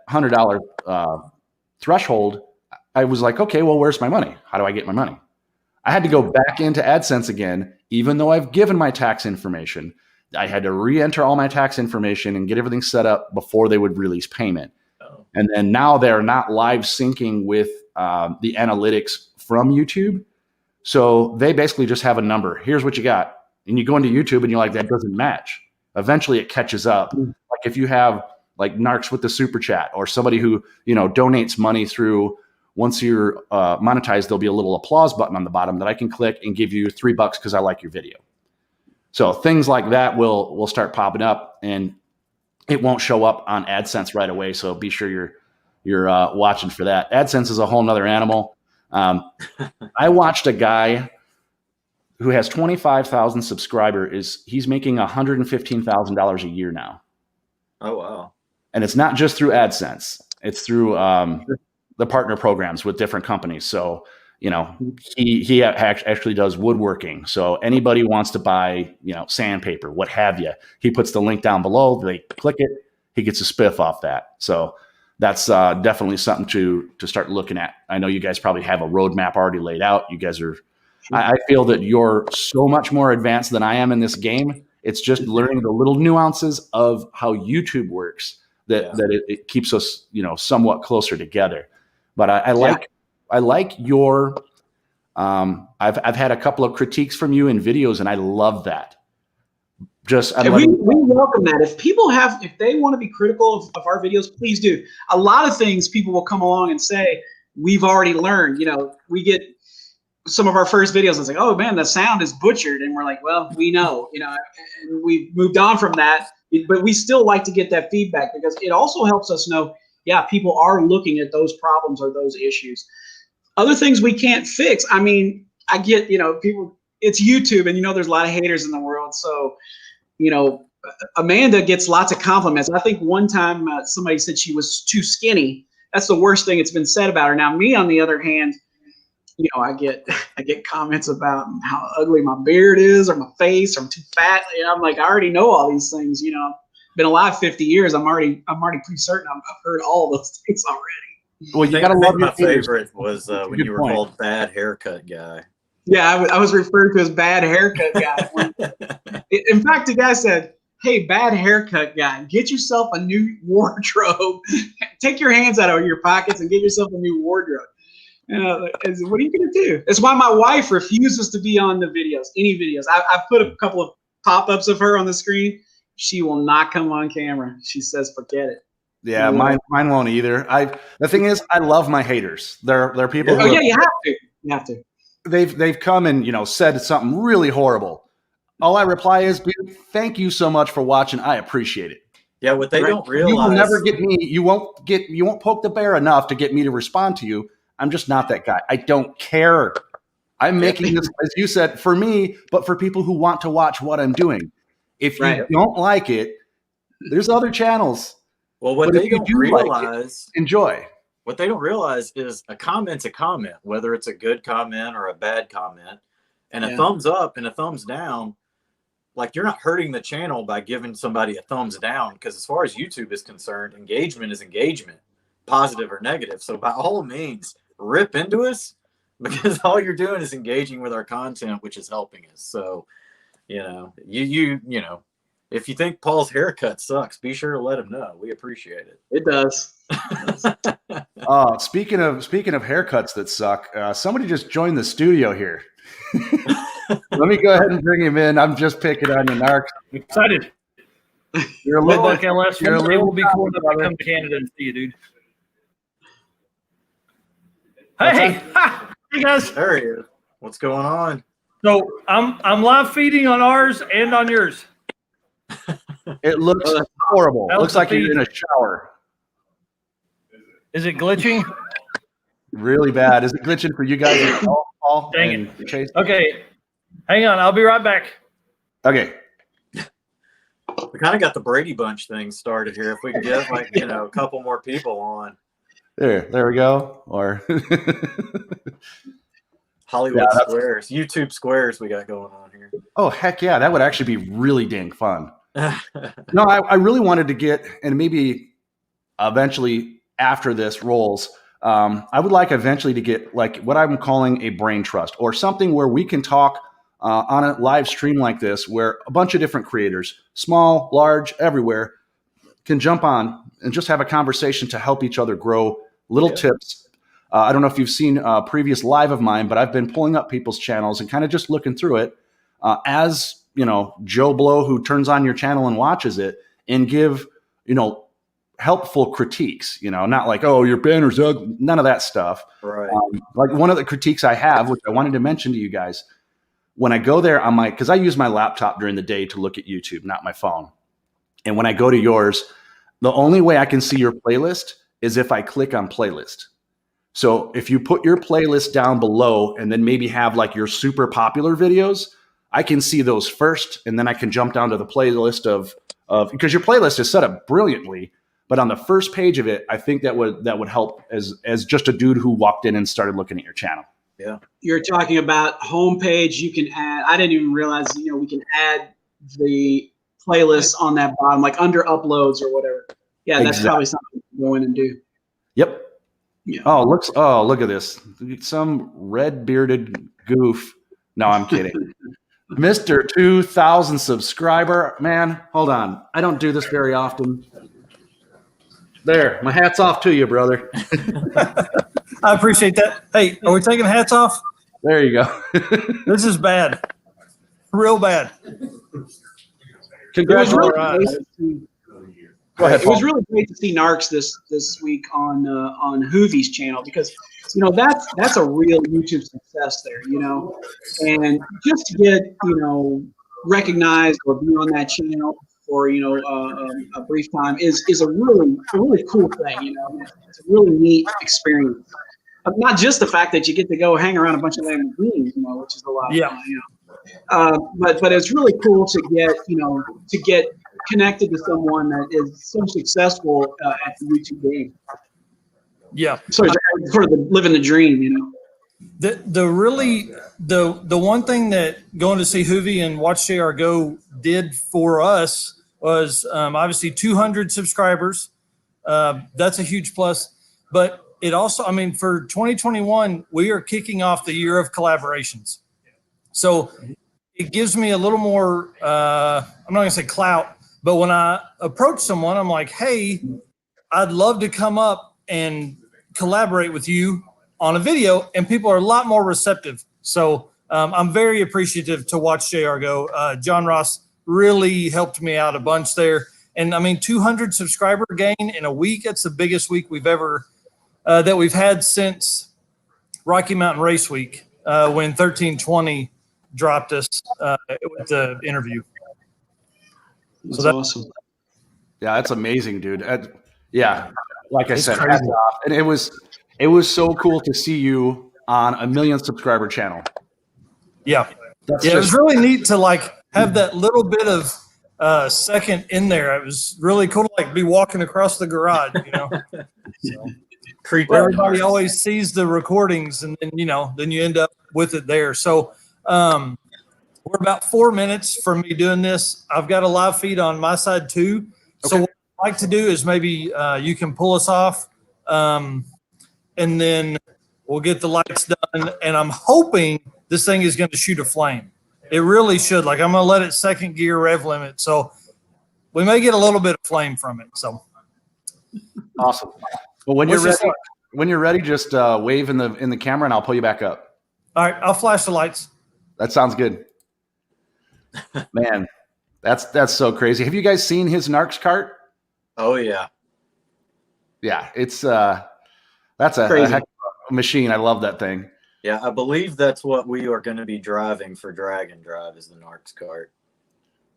$100 threshold, I was like, okay, well, where's my money? How do I get my money? I had to go back into AdSense again, even though I've given my tax information. I had to re-enter all my tax information and get everything set up before they would release payment. Oh. And then now they're not live syncing with the analytics from YouTube. So they basically just have a number. Here's what you got. And you go into YouTube and you're like, that doesn't match. Eventually it catches up. Like if you have like Narcs with the super chat or somebody who, donates money through, once you're monetized, there'll be a little applause button on the bottom that I can click and give you $3 because I like your video. So things like that will start popping up, and it won't show up on AdSense right away. So be sure you're watching for that. AdSense is a whole nother animal. I watched a guy who has 25,000 subscribers. He's making $115,000 a year now. Oh, wow. And it's not just through AdSense. It's through the partner programs with different companies. So, he actually does woodworking. So anybody wants to buy, sandpaper, what have you, he puts the link down below. They click it. He gets a spiff off that. So that's definitely something to start looking at. I know you guys probably have a roadmap already laid out. You guys are, I feel that you're so much more advanced than I am in this game. It's just learning the little nuances of how YouTube works that it keeps us, somewhat closer together. But I like your, I've had a couple of critiques from you in videos, and I love that. We welcome that. If they want to be critical of our videos, please do. A lot of things people will come along and say, we've already learned. We get some of our first videos and it's like, oh man, the sound is butchered. And we're like, well, we know, and we've moved on from that. But we still like to get that feedback because it also helps us know, yeah, people are looking at those problems or those issues. Other things we can't fix. I mean, I get, people, it's YouTube, and there's a lot of haters in the world. So, Amanda gets lots of compliments. I think one time somebody said she was too skinny. That's the worst thing that's been said about her. Now, me, on the other hand, I get comments about how ugly my beard is or my face, or I'm too fat. I'm like, I already know all these things. I've been alive 50 years. I'm already pretty certain I've heard all those things already. Well, you gotta love my favorite was when you were called bad haircut guy. Yeah, I was referred to as bad haircut guy. In fact, the guy said, "Hey, bad haircut guy, get yourself a new wardrobe. Take your hands out of your pockets and get yourself a new wardrobe." And I said, what are you going to do? That's why my wife refuses to be on the videos, any videos. I put a couple of pop-ups of her on the screen. She will not come on camera. She says, forget it. Yeah, mine won't either. The thing is, I love my haters. They're people. Oh yeah, you have to. You have to. They've come and said something really horrible. All I reply is, dude, thank you so much for watching. I appreciate it. Yeah, what they don't realize. You will never get me. You won't poke the bear enough to get me to respond to you. I'm just not that guy. I don't care. I'm making this, as you said, for me, but for people who want to watch what I'm doing. If you don't like it, there's other channels. Well, what they don't realize, enjoy. What they don't realize is a comment's a comment, whether it's a good comment or a bad comment, and a thumbs up and a thumbs down. Like, you're not hurting the channel by giving somebody a thumbs down, because as far as YouTube is concerned, engagement is engagement, positive or negative. So by all means, rip into us, because all you're doing is engaging with our content, which is helping us. So, if you think Paul's haircut sucks, be sure to let him know. We appreciate it. It does. Speaking of haircuts that suck, somebody just joined the studio here. Let me go ahead and bring him in. I'm just picking on you, Narc. Excited. You're a little like LS. You're a little will be cool to come to Canada and see you, dude. Hey, hey guys. There he is. What's going on? So I'm live feeding on ours and on yours. It looks horrible. It looks like you're in a shower. Is it glitching? Really bad. Is it glitching for you guys as well, Paul? Dang it. Chase? Okay. Hang on. I'll be right back. Okay. We kind of got the Brady Bunch thing started here. If we can get a couple more people on. There we go. Or Hollywood Squares, YouTube Squares we got going on here. Oh, heck yeah. That would actually be really dang fun. No, I really wanted to get, and maybe eventually after this rolls, I would like eventually to get like what I'm calling a brain trust, or something where we can talk on a live stream like this, where a bunch of different creators, small, large, everywhere, can jump on and just have a conversation to help each other grow. Little tips. I don't know if you've seen a previous live of mine, but I've been pulling up people's channels and kind of just looking through it as, Joe Blow, who turns on your channel and watches it, and give, helpful critiques, not like, oh, your banner's ugly, none of that stuff. Right. Like one of the critiques I have, which I wanted to mention to you guys, when I go there, because I use my laptop during the day to look at YouTube, not my phone. And when I go to yours, the only way I can see your playlist is if I click on playlist. So if you put your playlist down below and then maybe have like your super popular videos, I can see those first, and then I can jump down to the playlist of because your playlist is set up brilliantly, but on the first page of it, I think that would help as just a dude who walked in and started looking at your channel. Yeah. You're talking about homepage. You can add, I didn't even realize, we can add the playlist on that bottom, like under uploads or whatever. Yeah, that's probably something you can go in and do. Yep. Yeah. Oh, look at this. Some red bearded goof. No, I'm kidding. Mr. 2000 subscriber. Man, hold on. I don't do this very often. There, my hat's off to you, brother. I appreciate that. Hey, are we taking hats off? There you go. This is bad. Real bad. Congratulations. Go ahead, it was really great to see Narcs this week on Hoovie's channel, because that's a real YouTube success there, and just to get recognized or be on that channel for a brief time is a really cool thing. It's a really neat experience. Not just the fact that you get to go hang around a bunch of Lamborghinis, which is a lot of fun, but it's really cool to get connected to someone that is so successful at the YouTube game. Yeah. So it's sort of living the dream, The one thing that going to see Hoovie and Watch JR Go did for us was obviously 200 subscribers. That's a huge plus. But it also, for 2021, we are kicking off the year of collaborations. So it gives me a little more, I'm not going to say clout, but when I approach someone, I'm like, hey, I'd love to come up and collaborate with you on a video, and people are a lot more receptive. So I'm very appreciative to watch JR go. John Ross really helped me out a bunch there. And I mean, 200 subscriber gain in a week. That's the biggest week we've ever, that we've had since Rocky Mountain Race Week, when 1320 dropped us with the interview. That's awesome. Yeah, that's amazing, dude. Yeah, like I said, crazy. hats off. And it was so cool to see you on a 1 million subscriber channel. Yeah. That's It was just- really neat to like have that little bit of second in there. It was really cool to like be walking across the garage, you know. So, everybody always sees the recordings, and then then you end up with it there. So we're about 4 minutes from me doing this. I've got a live feed on my side too. So what I'd like to do is maybe you can pull us off, and then we'll get the lights done. And I'm hoping this thing is going to shoot a flame. It really should. Like, I'm going to let it second gear rev limit. So we may get a little bit of flame from it. So awesome. Well, when you're ready, just wave in the camera and I'll pull you back up. All right, I'll flash the lights. That sounds good. Man, that's so crazy. Have you guys seen his Narcs cart? Oh yeah. Yeah, it's that's a heck of a machine. I love that thing. Yeah, I believe that's what we are going to be driving for Dragon Drive, is the Narcs cart.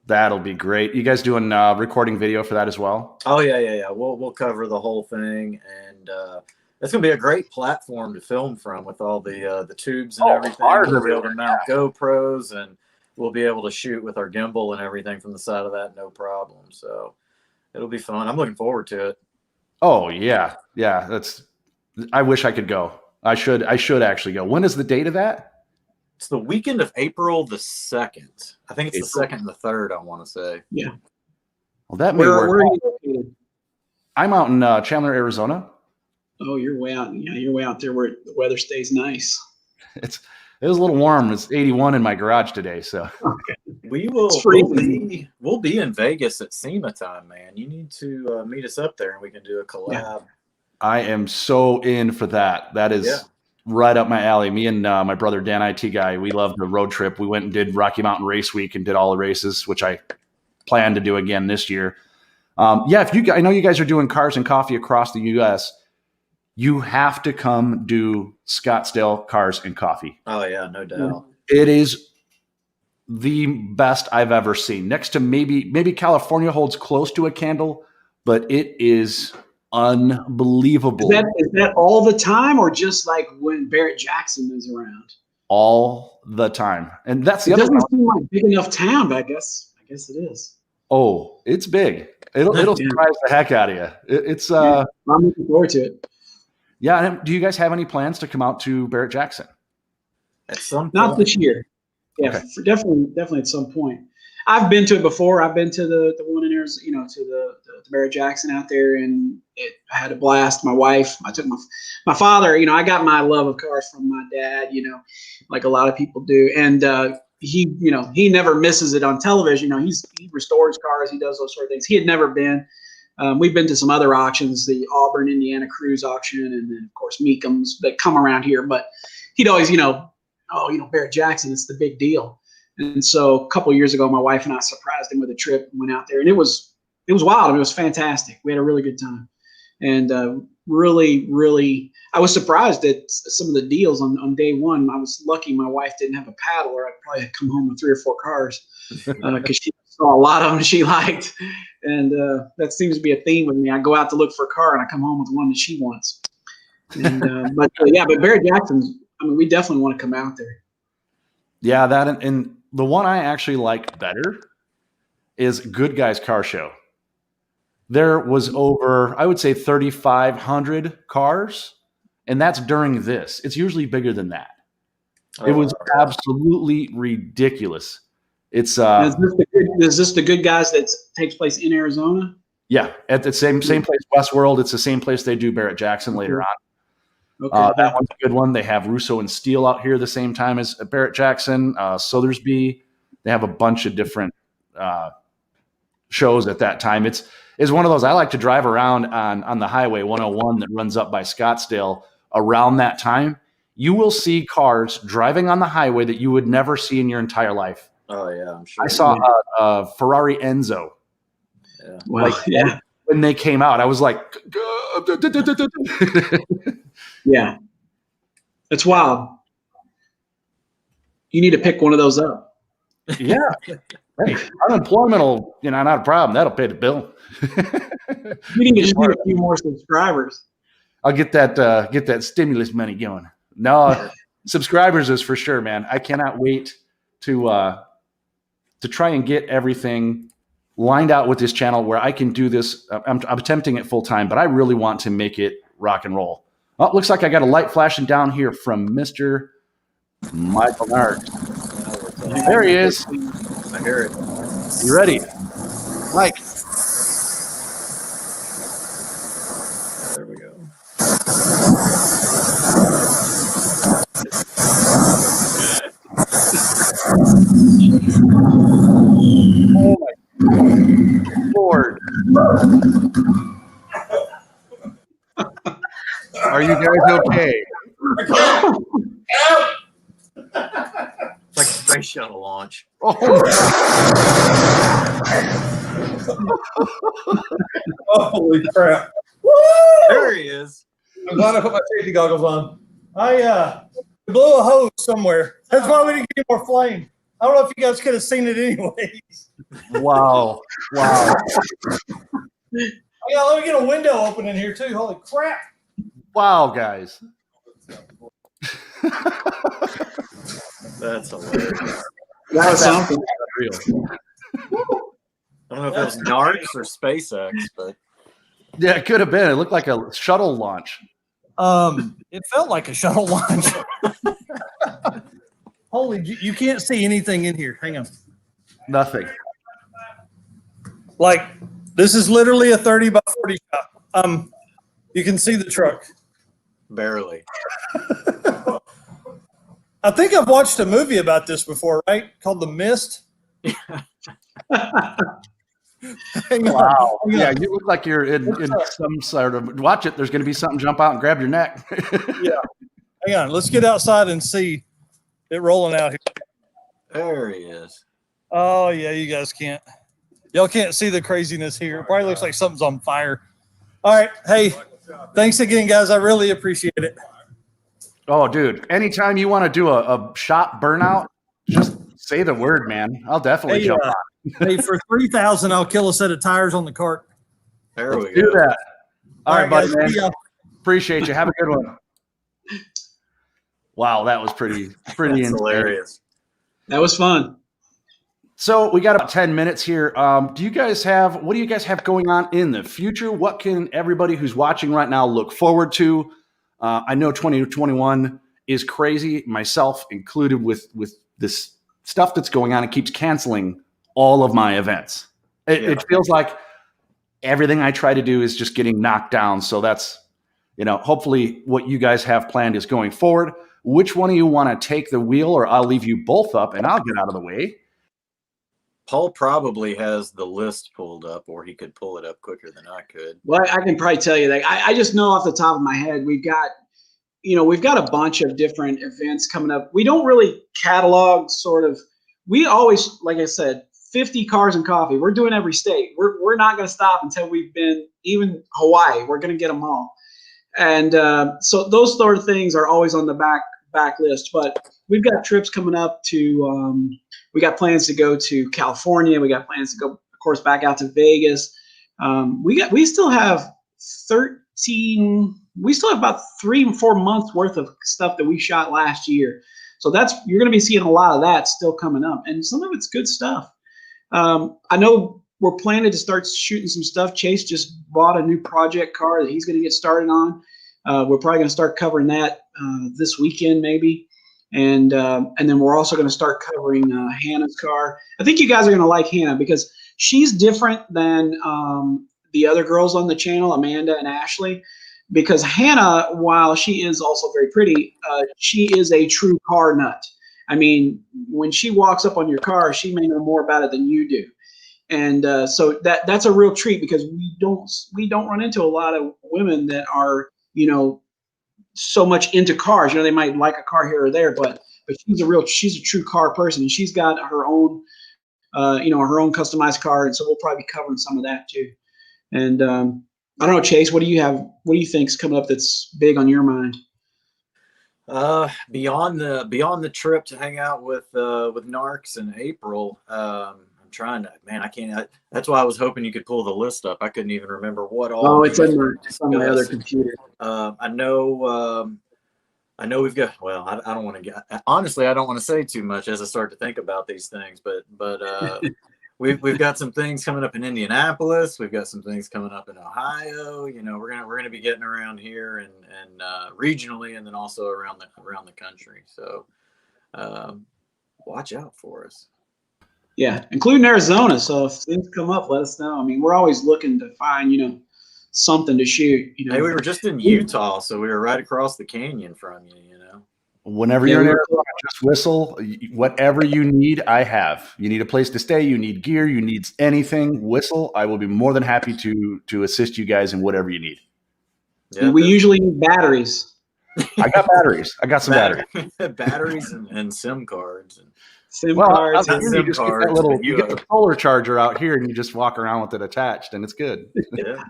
That'll be great. You guys doing recording video for that as well? Oh yeah. We'll cover the whole thing, and it's going to be a great platform to film from with all the tubes and everything. We'll be able to mount GoPros, and we'll be able to shoot with our gimbal and everything from the side of that, no problem. So it'll be fun. I'm looking forward to it. Oh yeah. I wish I could go. I should actually go. When is the date of that? It's the weekend of April the 2nd. I think it's the 2nd and the 3rd, I want to say. Yeah. Well, that may Where work. are you located? I'm out in Chandler, Arizona. Oh, you're way out. Yeah, you're way out there where the weather stays nice. It was a little warm. It's 81 in my garage today. So We'll be in Vegas at SEMA time, man. You need to meet us up there, and we can do a collab. Yeah. I am so in for that. That is right up my alley. Me and my brother Dan, IT guy, we loved the road trip. We went and did Rocky Mountain Race Week and did all the races, which I plan to do again this year. I know you guys are doing Cars and Coffee across the U.S. You have to come do Scottsdale Cars and Coffee. Oh yeah, no doubt. It is the best I've ever seen. Next to maybe California holds close to a candle, but it is unbelievable. Is that all the time, or just like when Barrett Jackson is around? All the time. And that's the It other doesn't one. seem like a big enough town, but I guess it is. Oh, it's big. It'll surprise the heck out of you. It's I'm looking forward to it. yeah. And do you guys have any plans to come out to Barrett Jackson? At some Not point. this year. Yeah, Okay. definitely at some point. I've been to it before. I've been to the one in Arizona, to the Barrett Jackson out there, and I had a blast. My wife, I took my father. I got my love of cars from my dad. Like a lot of people do, and he never misses it on television. He restores cars. He does those sort of things. He had never been. We've been to some other auctions, the Auburn, Indiana Cruise auction, and then of course Meekums that come around here. But he'd always, Barrett Jackson, it's the big deal. And so a couple of years ago, my wife and I surprised him with a trip and went out there, and it was wild. It was fantastic. We had a really good time, and really, I was surprised at some of the deals on day one. I was lucky my wife didn't have a paddle, or I'd probably have come home with 3 or 4 cars because she saw a lot of them she liked, and that seems to be a theme with me. I go out to look for a car, and I come home with one that she wants. And, but Barrett Jackson's. I mean, we definitely want to come out there. Yeah, that and the one I actually like better is Good Guys Car Show. There was over, I would say, 3,500 cars, and that's during this. It's usually bigger than that. It was absolutely ridiculous. It's is this the Good Guys that takes place in Arizona? yeah, at the same place, Westworld. It's the same place they do Barrett Jackson later on. Okay. That one's a good one. They have Russo and Steele out here the same time as Barrett Jackson, Sothersby. They have a bunch of different shows at that time. It's one of those. I like to drive around on the highway 101 that runs up by Scottsdale around that time. You will see cars driving on the highway that you would never see in your entire life. Oh yeah, I'm sure. I saw a Ferrari Enzo. Yeah. Well, yeah. When they came out, I was like, Yeah. It's wild. You need to pick one of those up. yeah. Hey, unemployment will, not a problem. That'll pay the bill. We need to just get a few more subscribers. I'll get that stimulus money going. No, subscribers is for sure, man. I cannot wait to try and get everything lined out with this channel where I can do this. I'm attempting it full time, but I really want to make it rock and roll. Oh, looks like I got a light flashing down here from Mr. Michael Nart. There he is. I hear it. You ready? Mike. There we go. Oh my Lord. Are you guys okay? It's like a space shuttle launch. Oh, Holy crap. Woo! There he is. I'm glad I put my safety goggles on. I blew a hose somewhere. That's why we didn't get more flame. I don't know if you guys could have seen it anyways. wow. Wow. Yeah, let me get a window open in here too. Holy crap. Wow, guys. That's hilarious. That was something. Real. I don't know if it was NARCs or SpaceX, but Yeah, it could have been. It looked like a shuttle launch. It felt like a shuttle launch. Holy, you can't see anything in here. Hang on. Nothing. Like, this is literally a 30 by 40 shot. You can see the truck. barely. I think I've watched a movie about this before, right? Called The Mist. Wow. Yeah, you look like you're in some sort of watch it. There's going to be something jump out and grab your neck. Yeah. Hang on. Let's get outside and see it rolling out here. There he is. Oh, yeah. You guys can't. Y'all can't see the craziness here. It probably looks like something's on fire. All right. Hey, thanks again, guys. I really appreciate it. Oh, dude. Anytime you want to do a shop burnout, just say the word, man. I'll definitely jump on. Hey, for $3,000, I'll kill a set of tires on the cart. There we Do go. that. All right, buddy, guys. man. See ya. Appreciate you. Have a good one. Wow, that was pretty That's insane. hilarious. That was fun. So we got about 10 minutes here. What do you guys have going on in the future? What can everybody who's watching right now look forward to? I know 2021 is crazy, myself included, with this stuff that's going on. It keeps canceling all of my events. It feels like everything I try to do is just getting knocked down. So that's, hopefully what you guys have planned is going forward. Which one of you want to take the wheel, or I'll leave you both up and I'll get out of the way. Paul probably has the list pulled up, or he could pull it up quicker than I could. Well, I can probably tell you that. I just know off the top of my head, we've got a bunch of different events coming up. We don't really catalog we always, like I said, 50 cars and coffee. We're doing every state. We're not going to stop until we've been, even Hawaii. We're going to get them all. And so those sort of things are always on the back list. But we've got trips coming up to, we got plans to go to California. We got plans to go, of course, back out to Vegas. We still have about 3 and 4 months worth of stuff that we shot last year. So you're going to be seeing a lot of that still coming up, and some of it's good stuff. I know we're planning to start shooting some stuff. Chase just bought a new project car that he's going to get started on. We're probably going to start covering that this weekend, maybe. And then we're also going to start covering Hannah's car. I think you guys are going to like Hannah because she's different than the other girls on the channel, Amanda and Ashley. because Hannah, while she is also very pretty, she is a true car nut. I mean, when she walks up on your car, she may know more about it than you do. And so that's a real treat, because we don't run into a lot of women that are, you know, so much into cars. You know, they might like a car here or there, but she's a true car person, and she's got her own, you know, her own customized car, and so we'll probably be covering some of that too. And I don't know, Chase, what do you have? What do you think's coming up that's big on your mind? Beyond the trip to hang out with Narcs in April, I'm trying to, man, I can't. That's why I was hoping you could pull the list up. I couldn't even remember what all. Oh, it's on my other computer. I know we've got. Well, I don't want to get. Honestly, I don't want to say too much as I start to think about these things. But we've got some things coming up in Indianapolis. We've got some things coming up in Ohio. You know, we're gonna be getting around here and regionally, and then also around the country. So watch out for us. Yeah, including Arizona. So if things come up, let us know. I mean, we're always looking to find, you know, something to shoot. You know, hey, we were just in Utah, so we were right across the canyon from you. You know, Whenever you're in Arizona, just whistle. Whatever you need, I have. You need a place to stay, you need gear, you need anything, whistle. I will be more than happy to assist you guys in whatever you need. Yeah, we usually need batteries. I got batteries. I got some batteries. Batteries and SIM cards. SIM cards. You just get that little, you get the solar charger out here, and you just walk around with it attached, and it's good. Yeah.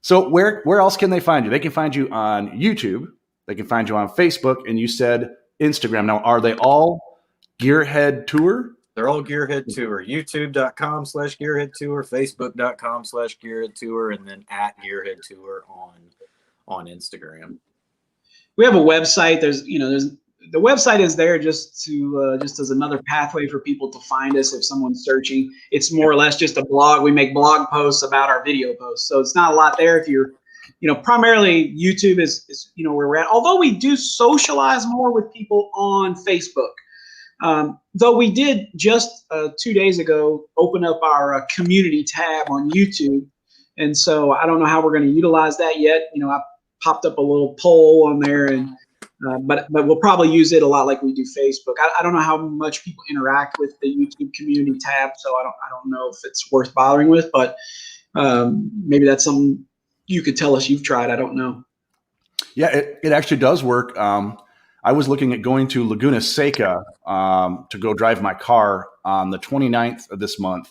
So where else can they find you? They can find you on YouTube. They can find you on Facebook, and you said Instagram. Now, are they all GearHead Tour? They're all GearHead Tour. YouTube.com/GearHead Tour, Facebook.com/GearHead Tour, and then @GearHead Tour on Instagram. We have a website. The website is there just as another pathway for people to find us if someone's searching. It's more or less just a blog. We make blog posts about our video posts, so it's not a lot there. If you're, you know, primarily YouTube is you know, where we're at. Although we do socialize more with people on Facebook. Though we did just 2 days ago open up our community tab on YouTube, and so I don't know how we're going to utilize that yet. You know, I popped up a little poll on there, and but we'll probably use it a lot like we do Facebook. I don't know how much people interact with the YouTube community tab, so I don't know if it's worth bothering with, but maybe that's something you could tell us you've tried. I don't know. Yeah, it actually does work. I was looking at going to Laguna Seca to go drive my car on the 29th of this month.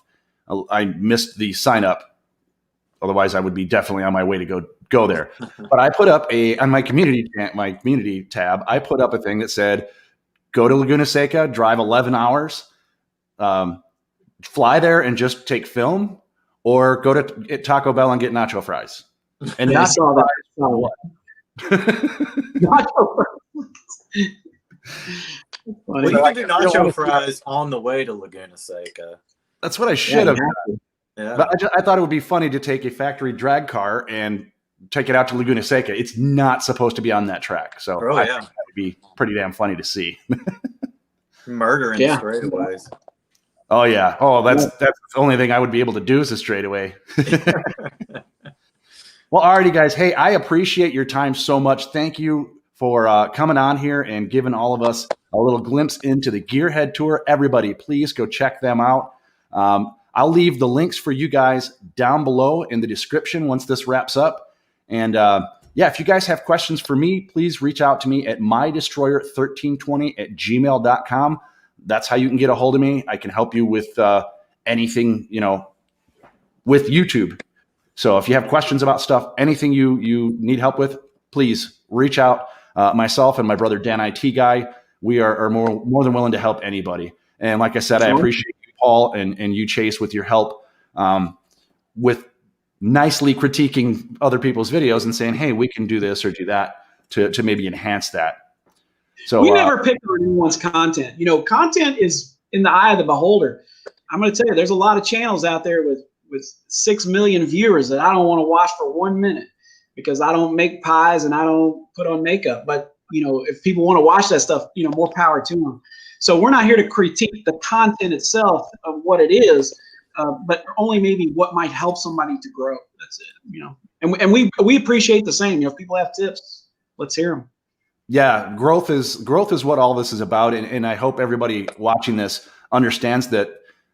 I missed the sign up. Otherwise, I would be definitely on my way to go there. But I put up on my community tab, I put up a thing that said, go to Laguna Seca, drive 11 hours, fly there and just take film, or go to Taco Bell and get nacho fries. And I saw that. what? Nacho fries. Well, you can do nacho fries on the way to Laguna Seca. That's what I should have done. Yeah. But I thought it would be funny to take a factory drag car and take it out to Laguna Seca. It's not supposed to be on that track. So I think that would be pretty damn funny to see. Murdering straightaways. Oh, yeah. Oh, that's the only thing I would be able to do is a straightaway. Well, alrighty, guys. Hey, I appreciate your time so much. Thank you for coming on here and giving all of us a little glimpse into the GearHead Tour. Everybody, please go check them out. I'll leave the links for you guys down below in the description once this wraps up. And yeah, if you guys have questions for me, please reach out to me at mydestroyer1320@gmail.com. That's how you can get a hold of me. I can help you with anything, you know, with YouTube. So if you have questions about stuff, anything you need help with, please reach out. Myself and my brother Dan IT Guy, we are more than willing to help anybody. And like I said, I appreciate you, Paul, and you, Chase, with your help with nicely critiquing other people's videos and saying, hey, we can do this or do that to maybe enhance that. So we never pick on anyone's content. You know, content is in the eye of the beholder. I'm going to tell you, there's a lot of channels out there with 6 million viewers that I don't want to watch for 1 minute because I don't make pies and I don't put on makeup. But, you know, if people want to watch that stuff, you know, more power to them. So we're not here to critique the content itself of what it is, but only maybe what might help somebody to grow. That's it, you know. And we appreciate the same. If people have tips, let's hear them. Yeah, growth is what all this is about, and I hope everybody watching this understands that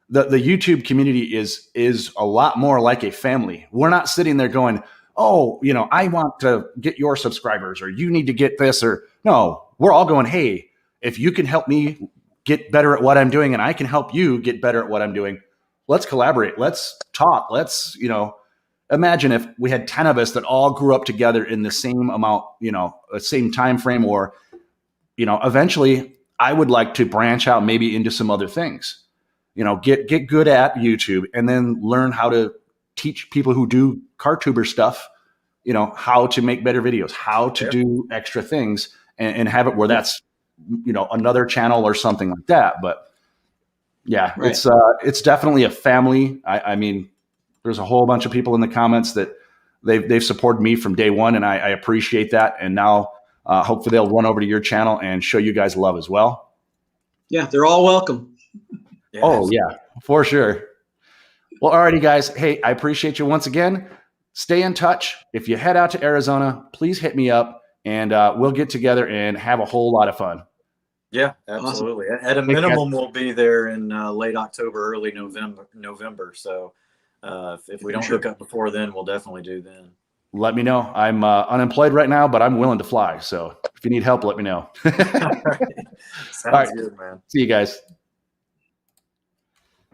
the YouTube community is a lot more like a family. We're not sitting there going, oh, I want to get your subscribers, or you need to get this, or no. We're all going, hey, if you can help me get better at what I'm doing, and I can help you get better at what I'm doing, let's collaborate. Let's talk. Let's imagine if we had 10 of us that all grew up together in the same amount, the same time frame, or, eventually I would like to branch out maybe into some other things, get good at YouTube, and then learn how to teach people who do car tuber stuff, how to make better videos, how to do extra things, and have it where that's, another channel or something like that. But yeah, Right. It's definitely a family. I mean, there's a whole bunch of people in the comments that they've supported me from day one, and I appreciate that. And now hopefully they'll run over to your channel and show you guys love as well. Yeah, they're all welcome. Yeah, Oh yeah, for sure. Well, alrighty, guys. Hey, I appreciate you once again. Stay in touch. If you head out to Arizona, please hit me up, and we'll get together and have a whole lot of fun. Yeah, absolutely. Awesome. At a minimum, we'll be there in late October, early November. So if we don't hook up before then, we'll definitely do then. Let me know. I'm unemployed right now, but I'm willing to fly. So if you need help, let me know. All right. Sounds good, man. See you guys.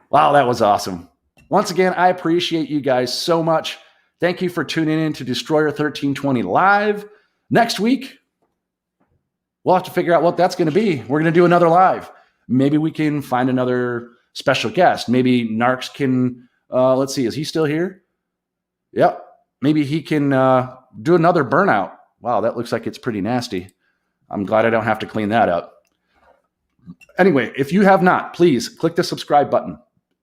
Wow, that was awesome. Once again, I appreciate you guys so much. Thank you for tuning in to Destroyer1320 Live. Next week, we'll have to figure out what that's going to be. We're going to do another live. Maybe we can find another special guest. Maybe Narks can, let's see, is he still here? Yep. Maybe he can do another burnout. Wow, that looks like it's pretty nasty. I'm glad I don't have to clean that up. Anyway, if you have not, please click the subscribe button.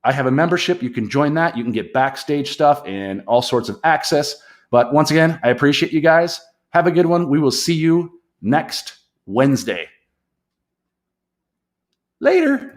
I have a membership. You can join that. You can get backstage stuff and all sorts of access. But once again, I appreciate you guys. Have a good one. We will see you next Wednesday. Later.